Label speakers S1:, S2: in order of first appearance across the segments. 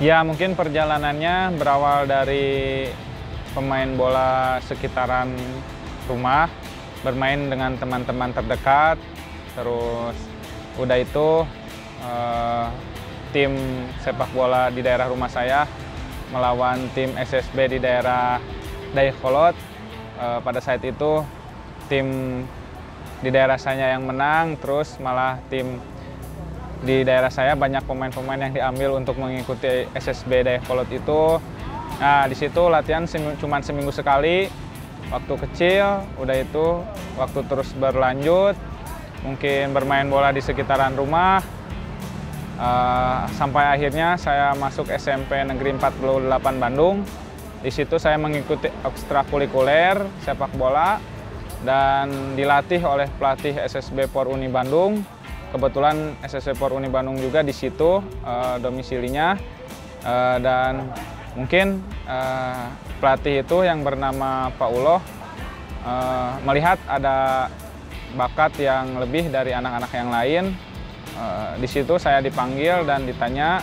S1: Ya, mungkin perjalanannya berawal dari pemain bola sekitaran rumah, bermain dengan teman-teman terdekat, terus udah itu tim sepak bola di daerah rumah saya melawan tim SSB di daerah Dayakolot. Pada saat itu tim di daerah saya yang menang, terus malah tim di daerah saya banyak pemain-pemain yang diambil untuk mengikuti SSB Dayakolot itu. Nah, di situ latihan cuma seminggu sekali, waktu kecil, udah itu waktu terus berlanjut, mungkin bermain bola di sekitaran rumah, sampai akhirnya saya masuk SMP Negeri 48 Bandung. Di situ saya mengikuti ekstrakurikuler sepak bola dan dilatih oleh pelatih SSB Por Uni Bandung. Kebetulan SSB Por Uni Bandung juga di situ domisilinya, dan mungkin pelatih itu yang bernama Pak Uloh melihat ada bakat yang lebih dari anak-anak yang lain. Di situ saya dipanggil dan ditanya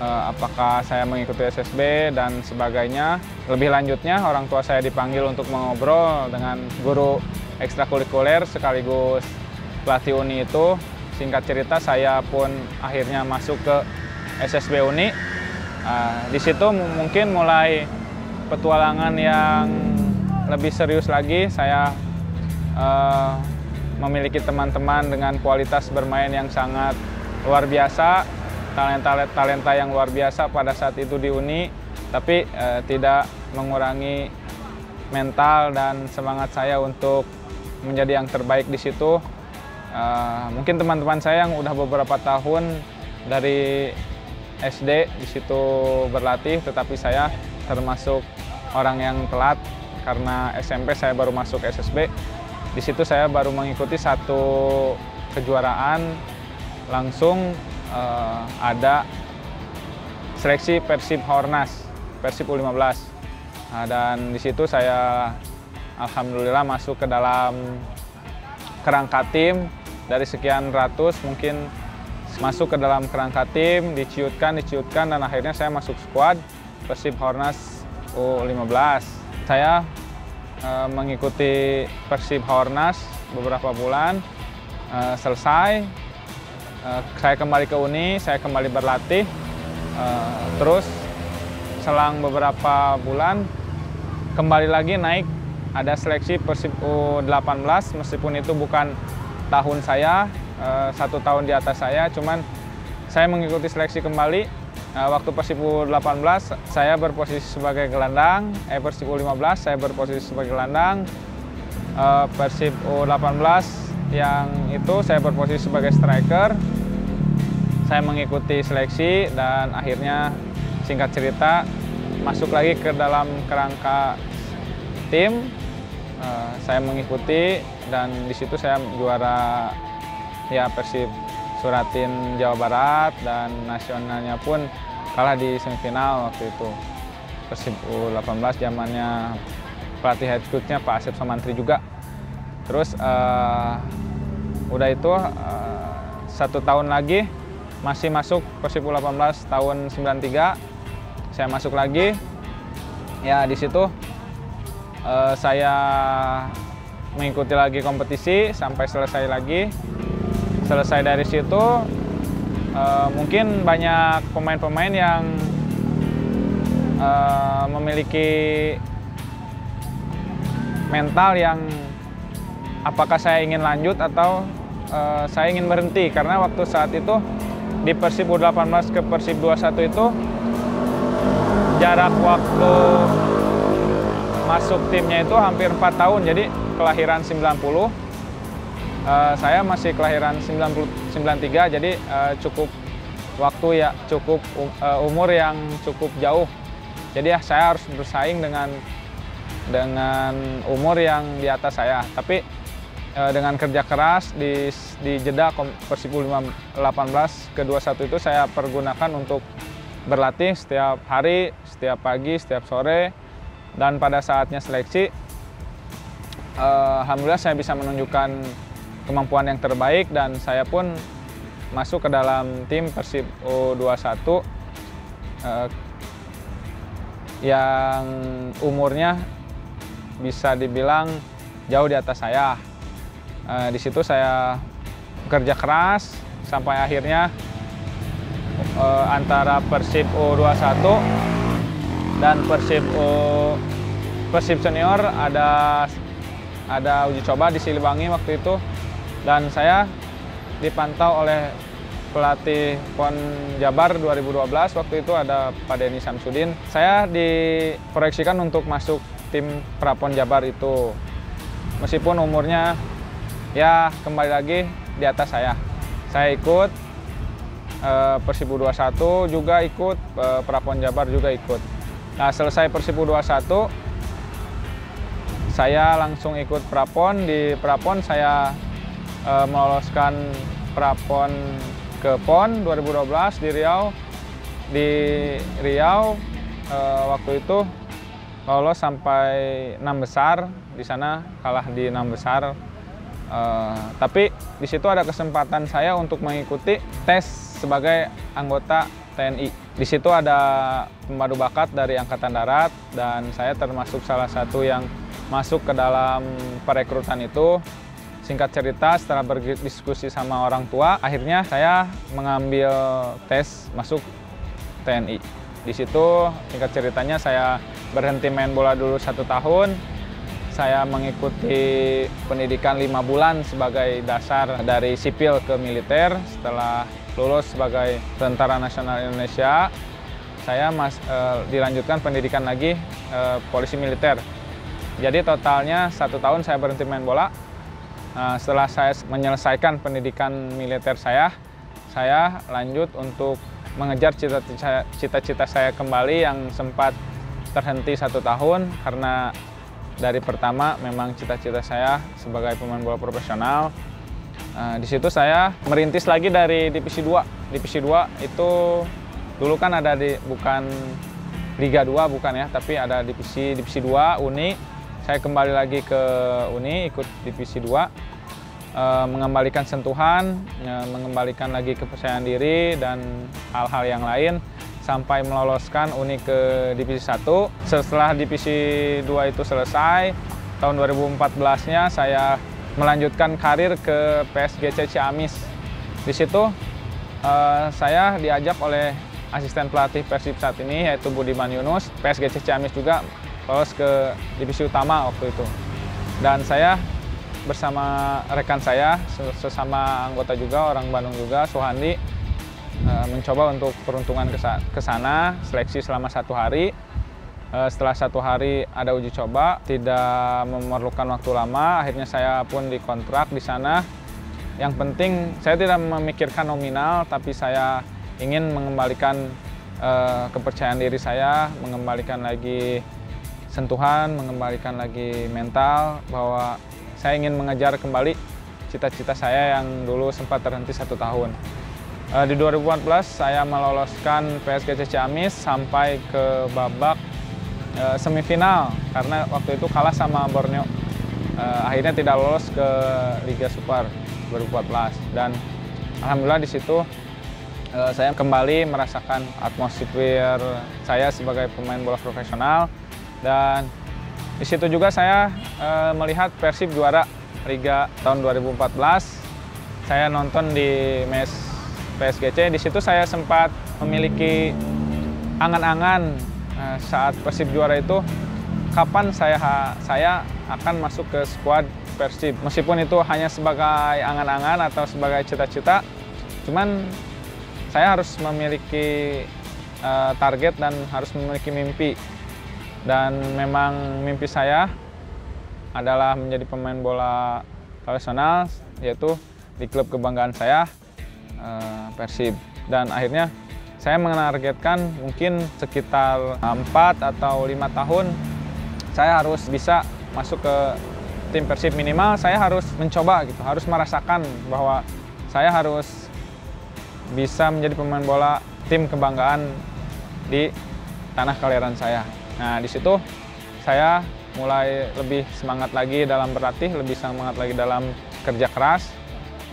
S1: apakah saya mengikuti SSB dan sebagainya. Lebih lanjutnya orang tua saya dipanggil untuk mengobrol dengan guru ekstrakurikuler sekaligus pelatih Uni itu. Singkat cerita saya pun akhirnya masuk ke SSB Uni. Di situ mungkin mulai petualangan yang lebih serius lagi. Saya memiliki teman-teman dengan kualitas bermain yang sangat luar biasa, talenta yang luar biasa pada saat itu di Uni, tapi tidak mengurangi mental dan semangat saya untuk menjadi yang terbaik di situ. Mungkin teman-teman saya yang udah beberapa tahun dari SD di situ berlatih, tetapi saya termasuk orang yang telat karena SMP saya baru masuk SSB. Di situ saya baru mengikuti satu kejuaraan, langsung ada seleksi Persib Hornas, Persib U15. Dan di situ saya alhamdulillah masuk ke dalam kerangka tim. Dari sekian ratus mungkin masuk ke dalam kerangka tim, diciutkan dan akhirnya saya masuk skuad Persib Hornas U15. Saya mengikuti Persib Hornas beberapa bulan, selesai, saya kembali ke Uni, saya kembali berlatih, terus selang beberapa bulan kembali lagi naik, ada seleksi Persib U18, meskipun itu bukan tahun saya, 1 tahun di atas saya, cuman saya mengikuti seleksi kembali. Waktu Persib U18 saya berposisi sebagai gelandang, Persib U15 saya berposisi sebagai gelandang, Persib U18 yang itu saya berposisi sebagai striker. Saya mengikuti seleksi dan akhirnya singkat cerita masuk lagi ke dalam kerangka tim. Saya mengikuti dan di situ saya juara ya Persib Suratin Jawa Barat, dan nasionalnya pun kalah di semifinal waktu itu. Persib U18 zamannya pelatih head coach-nya Pak Asep Samantri juga. Terus udah itu 1 tahun lagi masih masuk Persib U18 tahun 93. Saya masuk lagi. Ya di situ saya mengikuti lagi kompetisi sampai selesai lagi. Selesai dari situ mungkin banyak pemain-pemain yang memiliki mental yang apakah saya ingin lanjut atau saya ingin berhenti, karena waktu saat itu di Persib U18 ke Persib 21 itu jarak waktu masuk timnya itu hampir 4 tahun, jadi kelahiran 90, saya masih kelahiran 93, jadi cukup waktu ya, cukup umur yang cukup jauh. Jadi ya saya harus bersaing dengan umur yang di atas saya. Tapi dengan kerja keras di jeda Persib U18 ke 21 itu saya pergunakan untuk berlatih setiap hari, setiap pagi, setiap sore. Dan pada saatnya seleksi, alhamdulillah saya bisa menunjukkan kemampuan yang terbaik dan saya pun masuk ke dalam tim Persib U21. eh, yang umurnya bisa dibilang jauh di atas saya. Di situ saya kerja keras sampai akhirnya antara Persib U21 dan Persib Senior ada uji coba di Siliwangi waktu itu, dan saya dipantau oleh pelatih PON Jabar 2012. Waktu itu ada Pak Denny Samsudin. Saya diproyeksikan untuk masuk tim Prapon Jabar itu, meskipun umurnya ya kembali lagi di atas saya. Saya ikut Persib U21 juga ikut, Prapon Jabar juga ikut. Nah, selesai Persib U21, saya langsung ikut Prapon. Di Prapon saya meloloskan Prapon ke PON 2012 di Riau. Di Riau waktu itu lolos sampai 6 besar. Di sana kalah di 6 besar. Tapi di situ ada kesempatan saya untuk mengikuti tes sebagai anggota TNI. Di situ ada pemadu bakat dari Angkatan Darat, dan saya termasuk salah satu yang masuk ke dalam perekrutan itu. Singkat cerita, setelah berdiskusi sama orang tua, akhirnya saya mengambil tes masuk TNI. Di situ, singkat ceritanya, saya berhenti main bola dulu 1 tahun. Saya mengikuti pendidikan 5 bulan sebagai dasar dari sipil ke militer. Setelah lulus sebagai Tentara Nasional Indonesia, saya dilanjutkan pendidikan lagi polisi militer. Jadi totalnya 1 tahun saya berhenti main bola. Setelah saya menyelesaikan pendidikan militer saya lanjut untuk mengejar cita-cita saya kembali yang sempat terhenti 1 tahun, karena dari pertama memang cita-cita saya sebagai pemain bola profesional. Di situ saya merintis lagi dari Divisi 2. Divisi 2 itu dulu kan ada bukan Liga 2 bukan ya, tapi ada Divisi 2 Uni. Saya kembali lagi ke Uni, ikut Divisi 2, mengembalikan sentuhan, mengembalikan lagi kepercayaan diri dan hal-hal yang lain sampai meloloskan Uni ke Divisi 1. Setelah Divisi 2 itu selesai, tahun 2014-nya saya melanjutkan karir ke PSGC Ciamis. Di situ saya diajak oleh asisten pelatih Persib saat ini, yaitu Budiman Yunus. PSGC Ciamis juga lolos ke divisi utama waktu itu. Dan saya bersama rekan saya, sesama anggota juga, orang Bandung juga, Suhandi, mencoba untuk peruntungan ke sana, seleksi selama 1 hari. Setelah 1 hari ada uji coba, tidak memerlukan waktu lama, akhirnya saya pun dikontrak di sana. Yang penting saya tidak memikirkan nominal, tapi saya ingin mengembalikan kepercayaan diri saya, mengembalikan lagi sentuhan, mengembalikan lagi mental, bahwa saya ingin mengejar kembali cita-cita saya yang dulu sempat terhenti 1 tahun. Di 2014 saya meloloskan PSGC Ciamis sampai ke babak semifinal, karena waktu itu kalah sama Borneo. Akhirnya tidak lolos ke Liga Super 2014, dan alhamdulillah di situ saya kembali merasakan atmosfer saya sebagai pemain bola profesional. Dan di situ juga saya melihat Persib juara Liga tahun 2014. Saya nonton di mes PSGC. Di situ saya sempat memiliki angan-angan saat Persib juara itu, kapan saya akan masuk ke skuad Persib. Meskipun itu hanya sebagai angan-angan atau sebagai cita-cita, cuman saya harus memiliki target dan harus memiliki mimpi. Dan memang mimpi saya adalah menjadi pemain bola profesional, yaitu di klub kebanggaan saya, Persib. Dan akhirnya saya menargetkan mungkin sekitar 4 atau 5 tahun saya harus bisa masuk ke tim Persib. Minimal saya harus mencoba gitu, harus merasakan bahwa saya harus bisa menjadi pemain bola tim kebanggaan di tanah kelahiran saya. Nah, di situ saya mulai lebih semangat lagi dalam berlatih, lebih semangat lagi dalam kerja keras.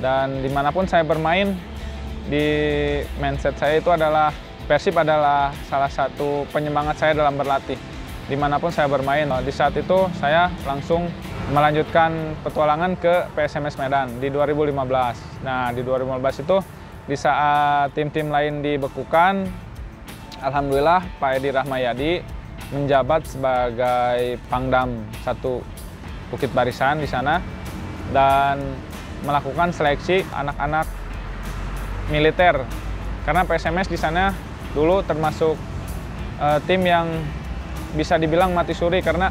S1: Dan dimanapun saya bermain, di mindset saya itu adalah Persib adalah salah satu penyemangat saya dalam berlatih. Dimanapun saya bermain, di saat itu saya langsung melanjutkan petualangan ke PSMS Medan di 2015. Nah, di 2015 itu di saat tim-tim lain dibekukan, alhamdulillah Pak Edi Rahmayadi menjabat sebagai Pangdam 1 Bukit Barisan di sana dan melakukan seleksi anak-anak militer. Karena PSMS di sana dulu termasuk tim yang bisa dibilang mati suri karena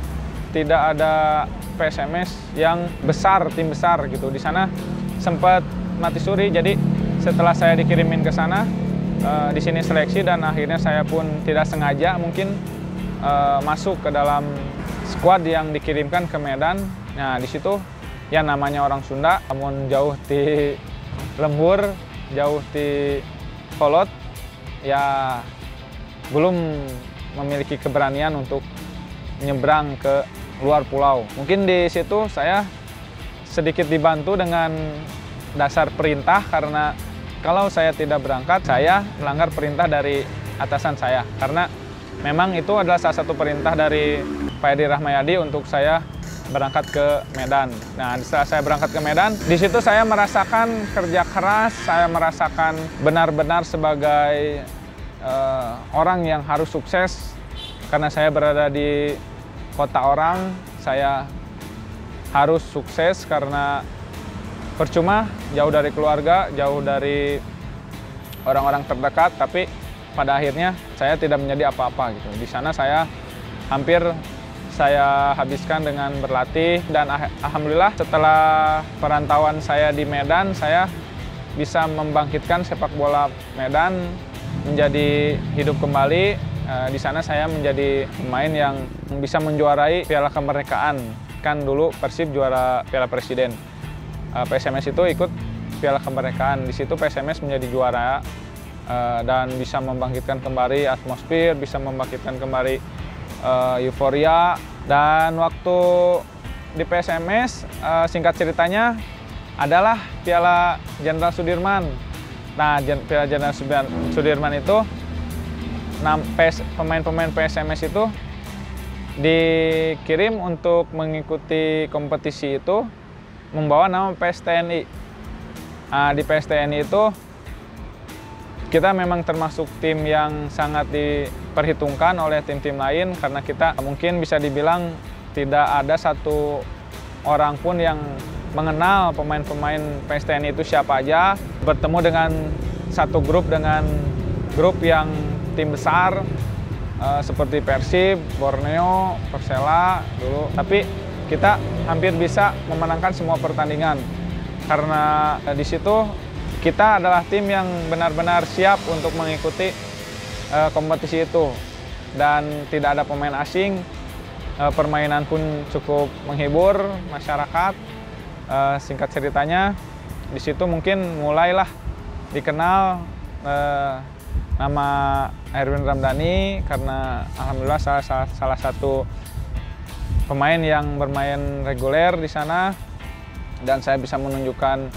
S1: tidak ada PSMS yang besar, tim besar gitu. Di sana sempat mati suri, jadi setelah saya dikirimin ke sana, di sini seleksi dan akhirnya saya pun tidak sengaja mungkin masuk ke dalam skuad yang dikirimkan ke Medan. Nah, di situ ya namanya orang Sunda, namun jauh di lembur, jauh di kolot, ya belum memiliki keberanian untuk nyebrang ke luar pulau. Mungkin di situ saya sedikit dibantu dengan dasar perintah karena kalau saya tidak berangkat, saya melanggar perintah dari atasan saya. Karena memang itu adalah salah satu perintah dari Pak Edi Rahmayadi untuk saya berangkat ke Medan. Nah, setelah saya berangkat ke Medan, di situ saya merasakan kerja keras, saya merasakan benar-benar sebagai orang yang harus sukses. Karena saya berada di kota orang, saya harus sukses karena percuma jauh dari keluarga, jauh dari orang-orang terdekat, tapi pada akhirnya saya tidak menjadi apa-apa gitu. Di sana saya hampir saya habiskan dengan berlatih dan alhamdulillah setelah perantauan saya di Medan, saya bisa membangkitkan sepak bola Medan menjadi hidup kembali. Di sana saya menjadi pemain yang bisa menjuarai Piala Kemerdekaan. Kan dulu Persib juara Piala Presiden. PSMS itu ikut Piala Kemerdekaan. Di situ PSMS menjadi juara dan bisa membangkitkan kembali atmosfer, bisa membangkitkan kembali euforia. Dan waktu di PSMS, singkat ceritanya adalah Piala Jenderal Sudirman. Nah, Piala Jenderal Sudirman itu pemain-pemain PSMS itu dikirim untuk mengikuti kompetisi itu membawa nama PSTNI. Nah, di PSTNI itu kita memang termasuk tim yang sangat diperhitungkan oleh tim-tim lain karena kita mungkin bisa dibilang tidak ada satu orang pun yang mengenal pemain-pemain PSTNI itu siapa aja. Bertemu dengan satu grup dengan grup yang tim besar seperti Persib, Borneo, Persela dulu. Tapi kita hampir bisa memenangkan semua pertandingan karena di situ kita adalah tim yang benar-benar siap untuk mengikuti kompetisi itu dan tidak ada pemain asing. Permainan pun cukup menghibur masyarakat. Singkat ceritanya di situ mungkin mulailah dikenal nama Erwin Ramdhani karena alhamdulillah salah satu pemain yang bermain reguler di sana dan saya bisa menunjukkan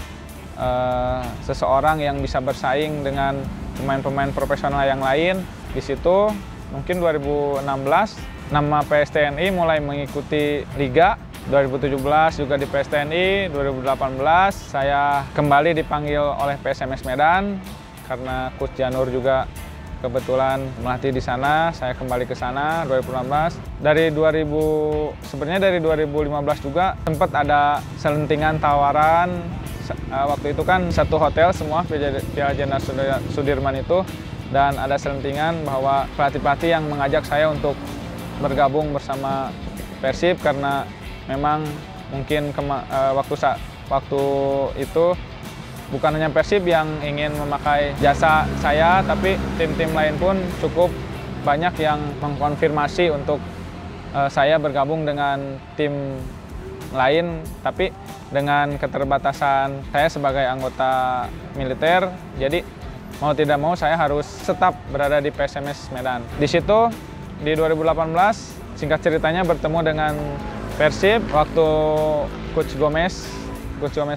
S1: seseorang yang bisa bersaing dengan pemain-pemain profesional yang lain. Di situ mungkin 2016 nama PSTNI mulai mengikuti liga. 2017 juga di PSTNI, 2018 saya kembali dipanggil oleh PSMS Medan karena Coach Janur juga kebetulan melatih di sana. Saya kembali ke sana 2016. Sebenarnya dari 2015 juga sempat ada selentingan tawaran. Waktu itu kan satu hotel semua Piala Jenderal Sudirman itu dan ada selentingan bahwa pelatih-pelatih yang mengajak saya untuk bergabung bersama Persib karena memang mungkin waktu itu bukan hanya Persib yang ingin memakai jasa saya, tapi tim-tim lain pun cukup banyak yang mengkonfirmasi untuk saya bergabung dengan tim lain, tapi dengan keterbatasan saya sebagai anggota militer, jadi mau tidak mau saya harus tetap berada di PSMS Medan. Di situ di 2018 singkat ceritanya bertemu dengan Persib waktu Coach Gomez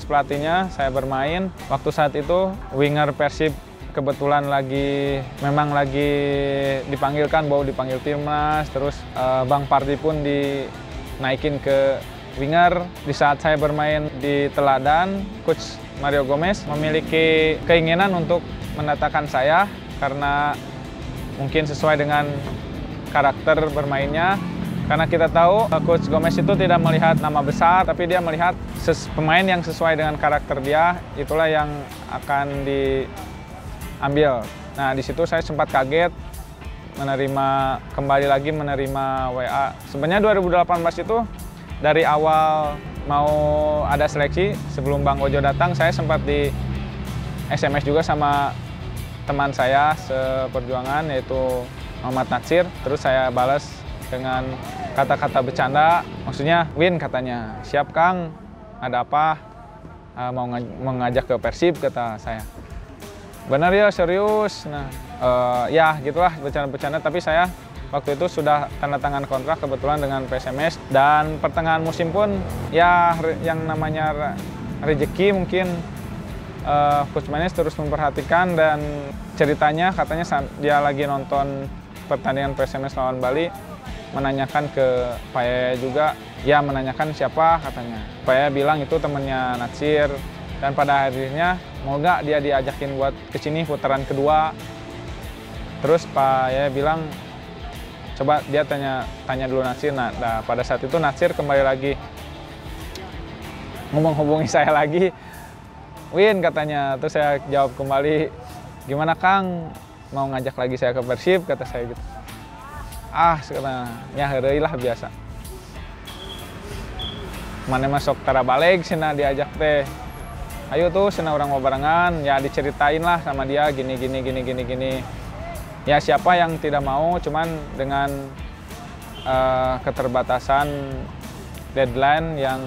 S1: pelatihnya, saya bermain. Waktu saat itu winger Persib kebetulan memang lagi dipanggilkan, dipanggil timnas, terus Bang Parti pun dinaikin ke winger. Di saat saya bermain di Teladan, Coach Mario Gomez memiliki keinginan untuk mendatangkan saya karena mungkin sesuai dengan karakter bermainnya. Karena kita tahu Coach Gomez itu tidak melihat nama besar, tapi dia melihat pemain yang sesuai dengan karakter dia, itulah yang akan diambil. Nah, di situ saya sempat kaget kembali lagi menerima WA. Sebenarnya 2018 itu dari awal mau ada seleksi, sebelum Bang Ojo datang, saya sempat di SMS juga sama teman saya seperjuangan, yaitu Muhammad Natsir. Terus saya balas dengan kata-kata bercanda, maksudnya, Win, katanya, siap Kang, ada apa? Mau ngajak ke Persib, kata saya. Benar ya, serius. Nah, ya gitulah bercanda-bercanda, tapi saya waktu itu sudah tanda tangan kontrak kebetulan dengan PSMS, dan pertengahan musim pun ya yang namanya rezeki mungkin Coach Manes terus memperhatikan, dan ceritanya katanya dia lagi nonton pertandingan PSMS lawan Bali, menanyakan ke Pak Yaya juga, ya menanyakan siapa katanya. Pak Yaya bilang itu temennya Natsir, dan pada akhirnya mau nggak dia diajakin buat kesini putaran kedua. Terus Pak Yaya bilang, coba dia tanya dulu Natsir. Nah, pada saat itu Natsir kembali lagi hubungi saya lagi, Win, katanya. Terus saya jawab kembali, gimana Kang, mau ngajak lagi saya ke Persib, kata saya gitu. Sekarang heureuy lah biasa. Mana masuk tara balik cenah diajak teh. Ayo tuh cenah urang mau barengan, ya diceritain lah sama dia gini. Ya siapa yang tidak mau, cuman dengan keterbatasan deadline yang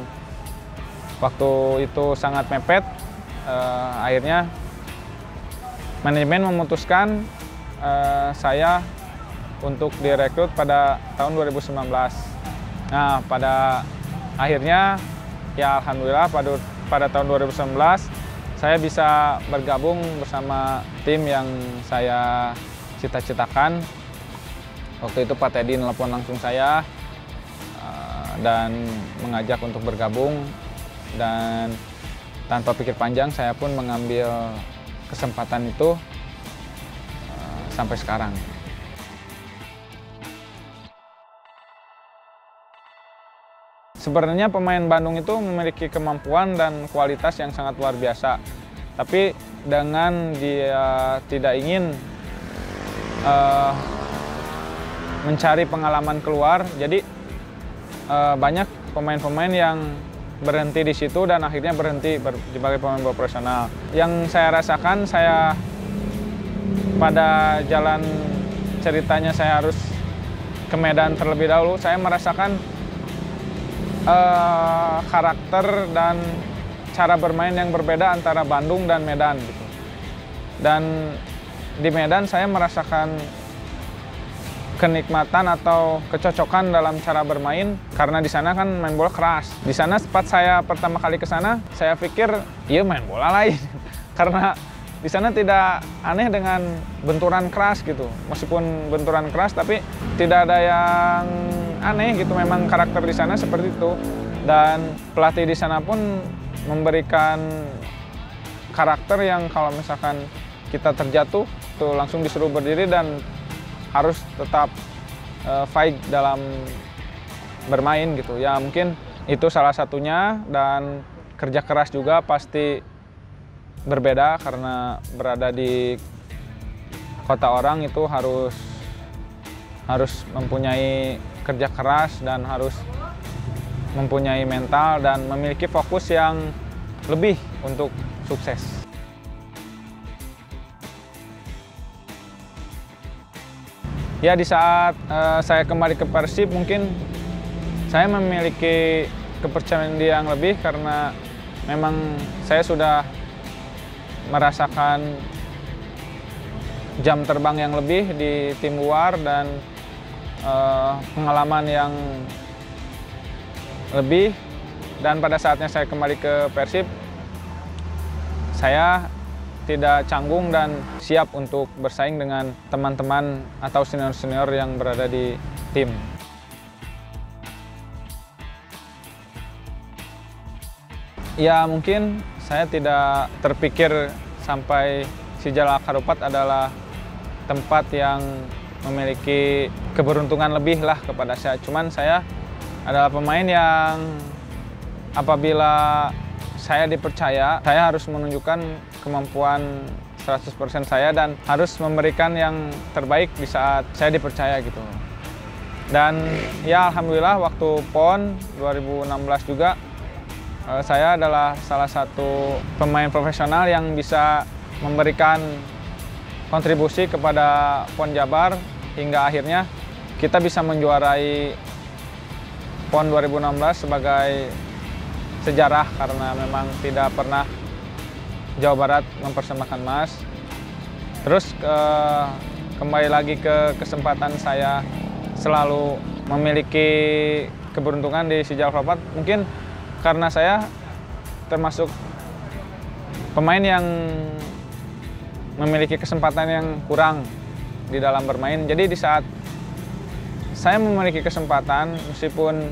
S1: waktu itu sangat mepet, akhirnya manajemen memutuskan saya untuk direkrut pada tahun 2019. Nah, pada akhirnya ya alhamdulillah pada tahun 2019 saya bisa bergabung bersama tim yang saya cita-citakan. Waktu itu Pak Teddy nelpon langsung saya dan mengajak untuk bergabung, dan tanpa pikir panjang saya pun mengambil kesempatan itu sampai sekarang. Sebenarnya pemain Bandung itu memiliki kemampuan dan kualitas yang sangat luar biasa. Tapi dengan dia tidak ingin mencari pengalaman keluar, jadi banyak pemain-pemain yang berhenti di situ dan akhirnya berhenti sebagai pemain bola profesional. Yang saya rasakan, saya pada jalan ceritanya saya harus ke Medan terlebih dahulu, saya merasakan karakter dan cara bermain yang berbeda antara Bandung dan Medan gitu. Dan di Medan saya merasakan kenikmatan atau kecocokan dalam cara bermain, karena di sana kan main bola keras. Di sana pas saya pertama kali ke sana, saya pikir iya main bola lain karena di sana tidak aneh dengan benturan keras gitu. Meskipun benturan keras tapi tidak ada yang aneh gitu, memang karakter di sana seperti itu. Dan pelatih di sana pun memberikan karakter yang kalau misalkan kita terjatuh tuh langsung disuruh berdiri dan harus tetap fight dalam bermain gitu. Ya mungkin itu salah satunya, dan kerja keras juga pasti berbeda karena berada di kota orang itu harus mempunyai kerja keras dan harus mempunyai mental dan memiliki fokus yang lebih untuk sukses. Ya, di saat saya kembali ke Persib mungkin saya memiliki kepercayaan diri yang lebih karena memang saya sudah merasakan jam terbang yang lebih di tim luar dan pengalaman yang lebih, dan pada saatnya saya kembali ke Persib, saya tidak canggung dan siap untuk bersaing dengan teman-teman atau senior-senior yang berada di tim. Ya mungkin saya tidak terpikir sampai Sijal Akarupat adalah tempat yang memiliki keberuntungan lebih lah kepada saya. Cuman saya adalah pemain yang apabila saya dipercaya, saya harus menunjukkan kemampuan 100% saya dan harus memberikan yang terbaik di saat saya dipercaya gitu. Dan ya alhamdulillah waktu PON 2016 juga saya adalah salah satu pemain profesional yang bisa memberikan kontribusi kepada PON Jabar hingga akhirnya kita bisa menjuarai PON 2016 sebagai sejarah karena memang tidak pernah Jawa Barat mempersembahkan emas. Terus kembali lagi ke kesempatan saya selalu memiliki keberuntungan di Sijal Akarupat, mungkin karena saya termasuk pemain yang memiliki kesempatan yang kurang di dalam bermain. Jadi di saat saya memiliki kesempatan, meskipun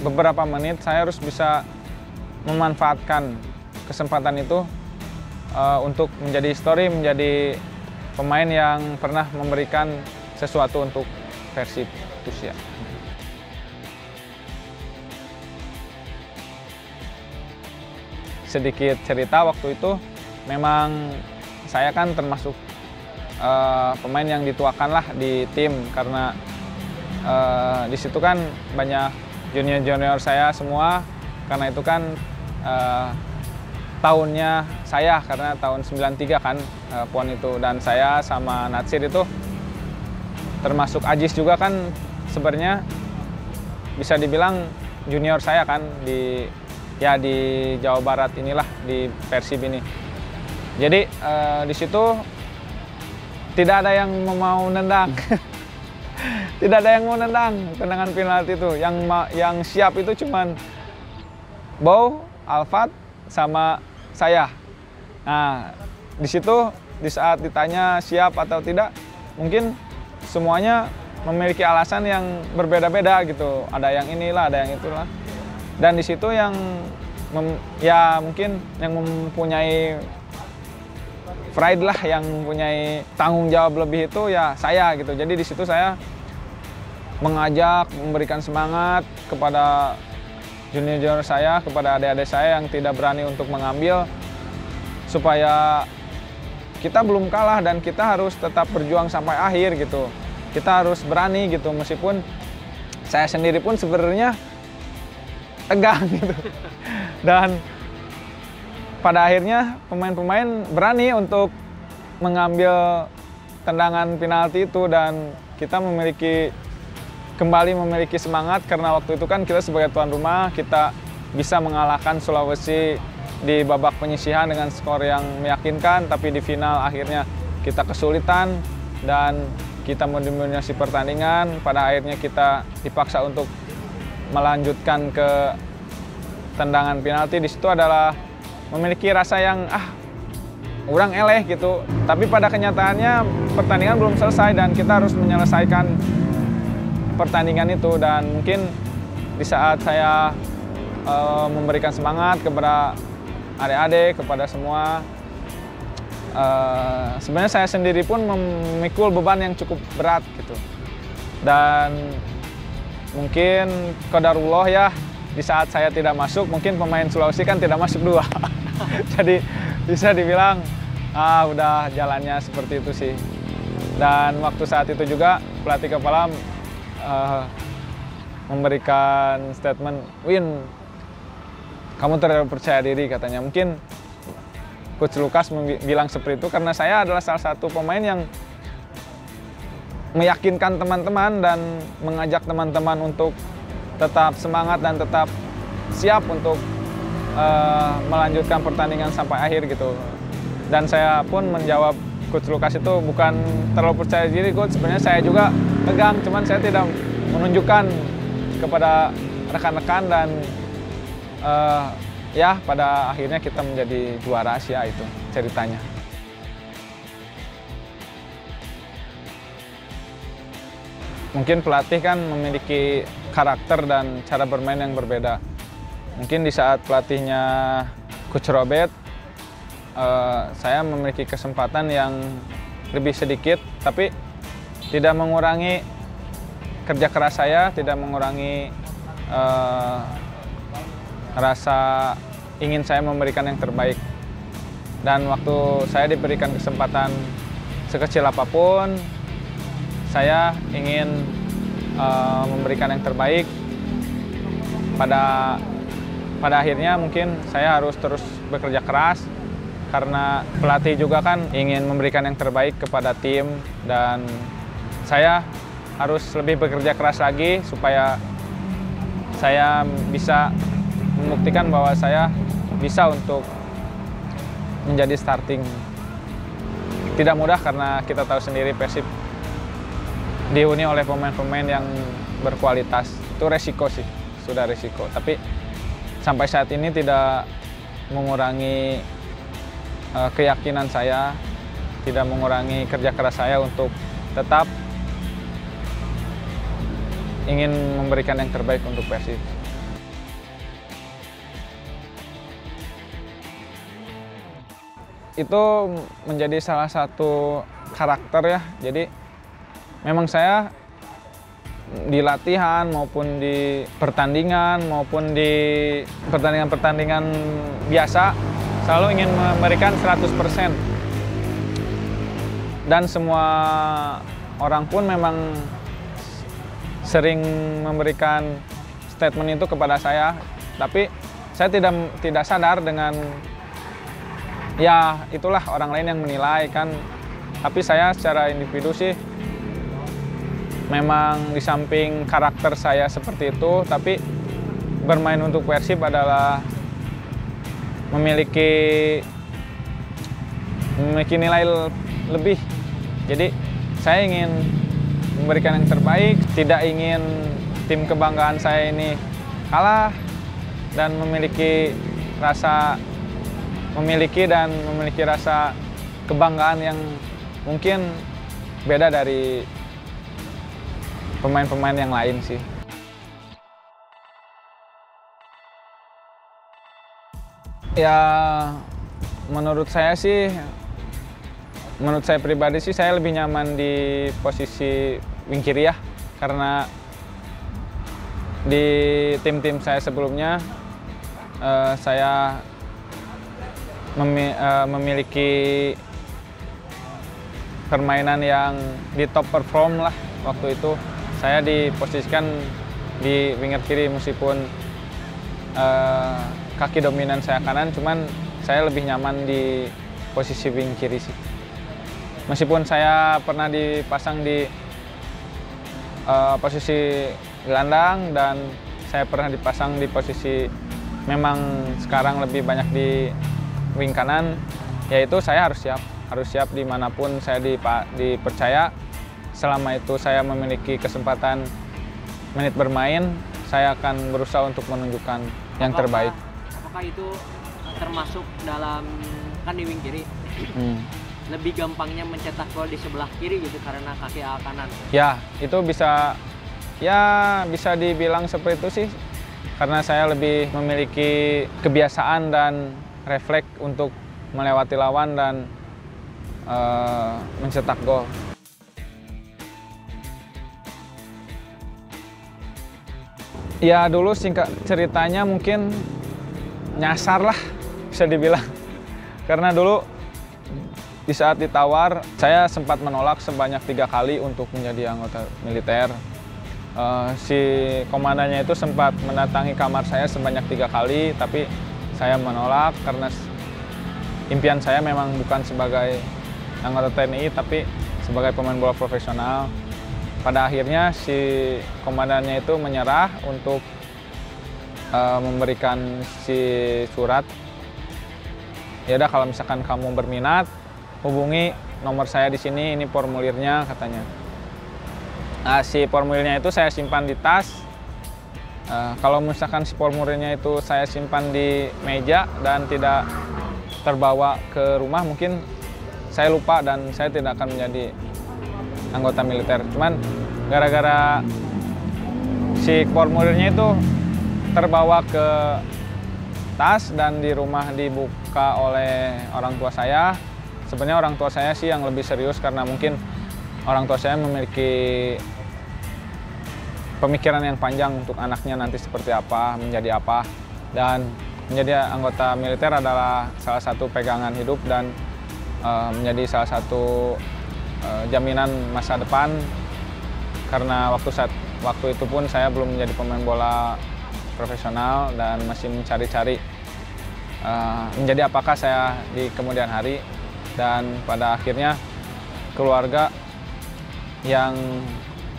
S1: beberapa menit, saya harus bisa memanfaatkan kesempatan itu untuk menjadi histori, menjadi pemain yang pernah memberikan sesuatu untuk Persib Tusia. Sedikit cerita, waktu itu memang saya kan termasuk pemain yang dituakan lah di tim karena di situ kan banyak junior-junior saya semua, karena itu kan tahunnya saya, karena tahun 93 kan PON itu, dan saya sama Natsir itu termasuk Ajis juga kan sebenarnya bisa dibilang junior saya kan di Jawa Barat inilah, di Persib ini. Jadi di situ tidak ada yang mau nendang. Tidak ada yang mau nendang tendangan penalti itu. Yang siap itu cuman Bow, Alfat, sama saya. Nah, di situ di saat ditanya siap atau tidak, mungkin semuanya memiliki alasan yang berbeda-beda gitu. Ada yang inilah, ada yang itulah. Dan di situ yang mungkin yang mempunyai pride lah, yang mempunyai tanggung jawab lebih itu ya saya gitu. Jadi di situ saya mengajak, memberikan semangat kepada junior-junior saya, kepada adik-adik saya yang tidak berani untuk mengambil, supaya kita belum kalah dan kita harus tetap berjuang sampai akhir gitu. Kita harus berani gitu, meskipun saya sendiri pun sebenarnya tegang gitu. Dan pada akhirnya pemain-pemain berani untuk mengambil tendangan penalti itu, dan kita kembali memiliki semangat karena waktu itu kan kita sebagai tuan rumah, kita bisa mengalahkan Sulawesi di babak penyisihan dengan skor yang meyakinkan, tapi di final akhirnya kita kesulitan dan kita mendominasi pertandingan. Pada akhirnya kita dipaksa untuk melanjutkan ke tendangan penalti. Di situ adalah memiliki rasa yang orang eleh gitu. Tapi pada kenyataannya pertandingan belum selesai dan kita harus menyelesaikan pertandingan itu. Dan mungkin di saat saya memberikan semangat kepada adik-adik, kepada semua, sebenarnya saya sendiri pun memikul beban yang cukup berat gitu. Dan mungkin qadarullah ya, di saat saya tidak masuk, mungkin pemain Sulawesi kan tidak masuk dua. Jadi bisa dibilang udah jalannya seperti itu sih. Dan waktu saat itu juga pelatih kepala memberikan statement, "Win, kamu terlalu percaya diri," katanya. Mungkin Coach Lukas bilang seperti itu karena saya adalah salah satu pemain yang meyakinkan teman-teman dan mengajak teman-teman untuk tetap semangat dan tetap siap untuk melanjutkan pertandingan sampai akhir gitu. Dan saya pun menjawab Coach Lukas itu bukan terlalu percaya diri, Coach. Sebenarnya saya juga tegang, cuman saya tidak menunjukkan kepada rekan-rekan, dan ya pada akhirnya kita menjadi juara Asia, itu ceritanya. mungkin pelatih kan memiliki karakter dan cara bermain yang berbeda. Mungkin di saat pelatihnya Coach Robert, saya memiliki kesempatan yang lebih sedikit, tapi tidak mengurangi kerja keras saya, tidak mengurangi rasa ingin saya memberikan yang terbaik. Dan waktu saya diberikan kesempatan sekecil apapun, saya ingin memberikan yang terbaik. Pada akhirnya mungkin saya harus terus bekerja keras, karena pelatih juga kan ingin memberikan yang terbaik kepada tim, dan saya harus lebih bekerja keras lagi supaya saya bisa membuktikan bahwa saya bisa untuk menjadi starting. Tidak mudah karena kita tahu sendiri Persib dihuni oleh pemain-pemain yang berkualitas. Itu resiko sih, sudah resiko. Tapi sampai saat ini tidak mengurangi keyakinan saya, tidak mengurangi kerja keras saya untuk tetap ingin memberikan yang terbaik untuk Persib. Itu menjadi salah satu karakter ya. Jadi memang saya di latihan maupun di pertandingan maupun di pertandingan-pertandingan biasa selalu ingin memberikan 100%. Dan semua orang pun memang sering memberikan statement itu kepada saya, tapi saya tidak sadar dengan ya itulah orang lain yang menilai kan. Tapi saya secara individu sih memang di samping karakter saya seperti itu, tapi bermain untuk Persib adalah memiliki nilai lebih. Jadi saya ingin memberikan yang terbaik, tidak ingin tim kebanggaan saya ini kalah, dan memiliki rasa kebanggaan yang mungkin beda dari pemain-pemain yang lain sih. Ya, menurut saya pribadi sih saya lebih nyaman di posisi wing kiri ya, karena di tim-tim saya sebelumnya saya memiliki permainan yang di top perform lah. Waktu itu saya diposisikan di winger kiri, meskipun kaki dominan saya kanan, cuman saya lebih nyaman di posisi wing kiri sih. Meskipun saya pernah dipasang di posisi gelandang, dan saya pernah dipasang di posisi memang sekarang lebih banyak di wing kanan, yaitu saya harus siap dimanapun saya dipercaya. Selama itu saya memiliki kesempatan menit bermain, saya akan berusaha untuk menunjukkan yang terbaik.
S2: Apakah itu termasuk dalam, kan di wing kiri, lebih gampangnya mencetak gol di sebelah kiri gitu karena kaki kanan?
S1: Ya, itu bisa dibilang seperti itu sih, karena saya lebih memiliki kebiasaan dan refleks untuk melewati lawan dan mencetak gol. Ya dulu singkat ceritanya mungkin nyasar lah bisa dibilang. Karena dulu di saat ditawar saya sempat menolak sebanyak 3 kali untuk menjadi anggota militer. Si komandannya itu sempat mendatangi kamar saya sebanyak 3 kali, tapi saya menolak karena impian saya memang bukan sebagai anggota TNI, tapi sebagai pemain bola profesional. Pada akhirnya si komandannya itu menyerah untuk memberikan si surat. Ya udah, kalau misalkan kamu berminat, hubungi nomor saya di sini, ini formulirnya katanya. Nah, si formulirnya itu saya simpan di tas. Kalau misalkan si formulirnya itu saya simpan di meja dan tidak terbawa ke rumah, mungkin saya lupa dan saya tidak akan menjadi anggota militer. Cuman gara-gara si formulirnya itu terbawa ke tas dan di rumah dibuka oleh orang tua saya. Sebenarnya orang tua saya sih yang lebih serius karena mungkin orang tua saya memiliki pemikiran yang panjang untuk anaknya nanti seperti apa, menjadi apa. Dan menjadi anggota militer adalah salah satu pegangan hidup dan menjadi salah satu jaminan masa depan. Karena waktu itu pun saya belum menjadi pemain bola profesional dan masih mencari-cari menjadi apakah saya di kemudian hari. Dan pada akhirnya keluarga yang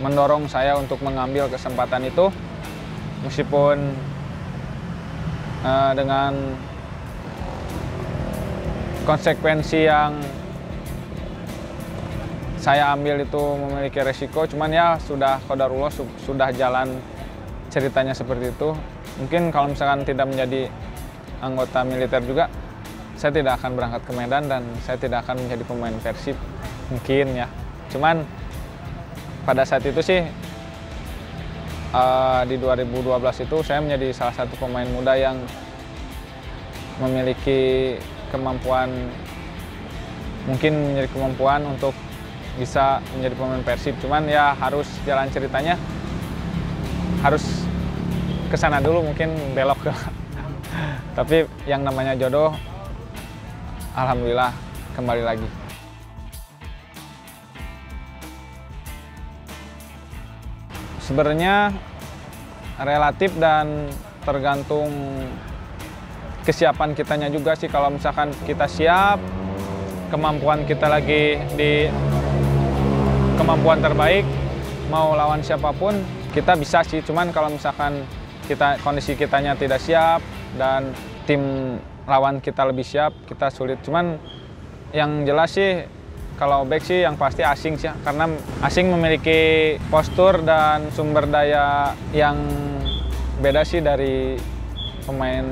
S1: mendorong saya untuk mengambil kesempatan itu, meskipun dengan konsekuensi yang saya ambil itu memiliki resiko, cuman ya sudah qadarullah, sudah jalan ceritanya seperti itu. Mungkin kalau misalkan tidak menjadi anggota militer juga, saya tidak akan berangkat ke Medan dan saya tidak akan menjadi pemain Persib, mungkin ya. Cuman pada saat itu sih di 2012 itu saya menjadi salah satu pemain muda yang memiliki kemampuan, mungkin menjadi kemampuan untuk bisa menjadi pemain Persib. Cuman ya harus jalan ceritanya, harus ke sana dulu, mungkin belok ke. Tapi yang namanya jodoh, alhamdulillah kembali lagi. Sebenarnya relatif dan tergantung kesiapan kitanya juga sih. Kalau misalkan kita siap, kemampuan kita lagi di kemampuan terbaik, mau lawan siapapun kita bisa sih. Cuman kalau misalkan kondisi kitanya tidak siap dan tim lawan kita lebih siap, kita sulit. Cuman yang jelas sih kalau back sih yang pasti asing sih, karena asing memiliki postur dan sumber daya yang beda sih dari pemain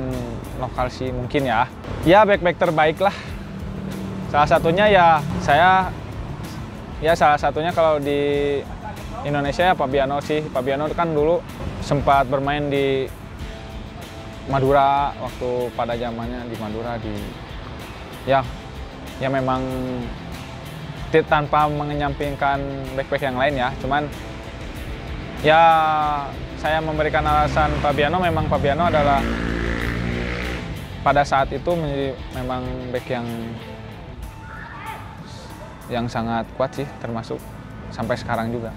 S1: lokal sih mungkin ya. Ya back-back terbaik lah. Salah satunya ya salah satunya kalau di Indonesia ya Fabiano sih. Fabiano kan dulu sempat bermain di Madura waktu pada zamannya di Madura ya memang tanpa mengenyampingkan back-back yang lain ya. Cuman ya saya memberikan alasan Fabiano, memang Fabiano adalah pada saat itu menjadi memang back yang sangat kuat sih, termasuk sampai sekarang juga.